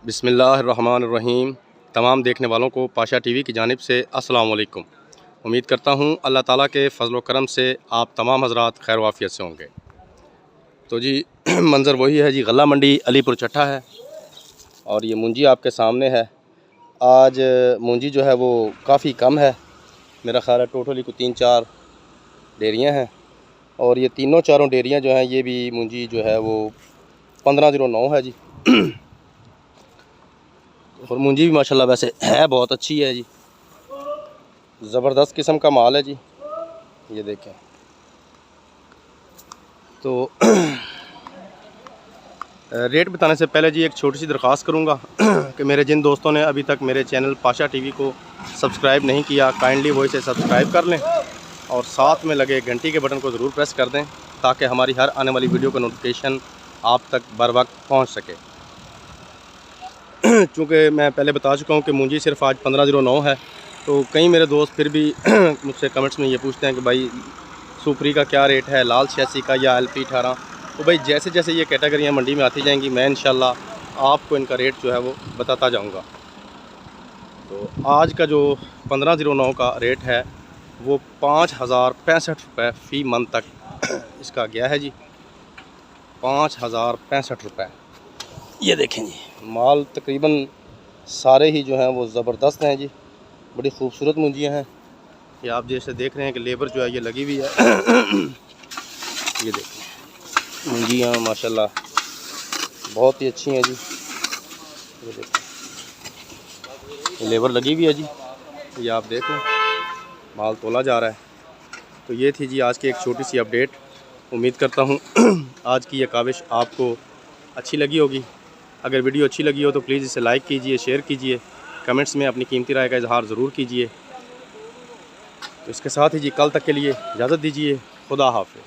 बिस्मिल्लाहिर्रहमानिर्रहीम। तमाम देखने वालों को पाशा टीवी की जानिब से अस्सलाम वालेकुम। उम्मीद करता हूँ अल्लाह ताला के फ़ज़ल व करम से आप तमाम हज़रात खैर वाफ़ियत से होंगे। तो जी मंज़र वही है जी, गल्ला मंडी अलीपुर चट्टा है और ये मूंजी आपके सामने है। आज मूंजी जो है वो काफ़ी कम है, मेरा ख़्याल है टोटली को 3-4 डेरियाँ हैं और ये तीनों चारों डेरियाँ जो हैं ये भी मूंजी जो है वो 1509 है जी। और मूंजी भी माशाल्लाह वैसे है बहुत अच्छी है जी, ज़बरदस्त किस्म का माल है जी। ये देखें तो रेट बताने से पहले जी एक छोटी सी दरख्वास्त करूंगा कि मेरे जिन दोस्तों ने अभी तक मेरे चैनल पाशा टीवी को सब्सक्राइब नहीं किया, काइंडली वो इसे सब्सक्राइब कर लें और साथ में लगे घंटी के बटन को ज़रूर प्रेस कर दें ताकि हमारी हर आने वाली वीडियो का नोटिफिकेशन आप तक बर वक्त पहुँच सके। चूँकि मैं पहले बता चुका हूँ कि मूंजी सिर्फ आज 1509 है, तो कई मेरे दोस्त फिर भी मुझसे कमेंट्स में ये पूछते हैं कि भाई सुपरी का क्या रेट है, लाल 86 का या LP 18। तो भाई जैसे जैसे ये कैटेगरियाँ मंडी में आती जाएंगी मैं इंशाल्लाह आपको इनका रेट जो है वो बताता जाऊँगा। तो आज का जो 1509 का रेट है वो 5065 रुपये फ़ी मन तक इसका गया है जी, 5065 रुपये। ये देखें जी, माल तकरीबन सारे ही जो हैं वो ज़बरदस्त हैं जी, बड़ी खूबसूरत मूंजियाँ हैं। ये आप जैसे देख रहे हैं कि लेबर जो है ये लगी हुई है। ये देखें मूंजियाँ माशाल्लाह बहुत ही अच्छी हैं जी। ये देखें लेबर लगी हुई है जी, ये आप देख लें, माल तोला जा रहा है। तो ये थी जी आज की एक छोटी सी अपडेट। उम्मीद करता हूँ आज की ये काविश आपको अच्छी लगी होगी। अगर वीडियो अच्छी लगी हो तो प्लीज़ इसे लाइक कीजिए, शेयर कीजिए, कमेंट्स में अपनी कीमती राय का इजहार ज़रूर कीजिए। तो इसके साथ ही जी कल तक के लिए इजाज़त दीजिए। खुदा हाफ़िज़।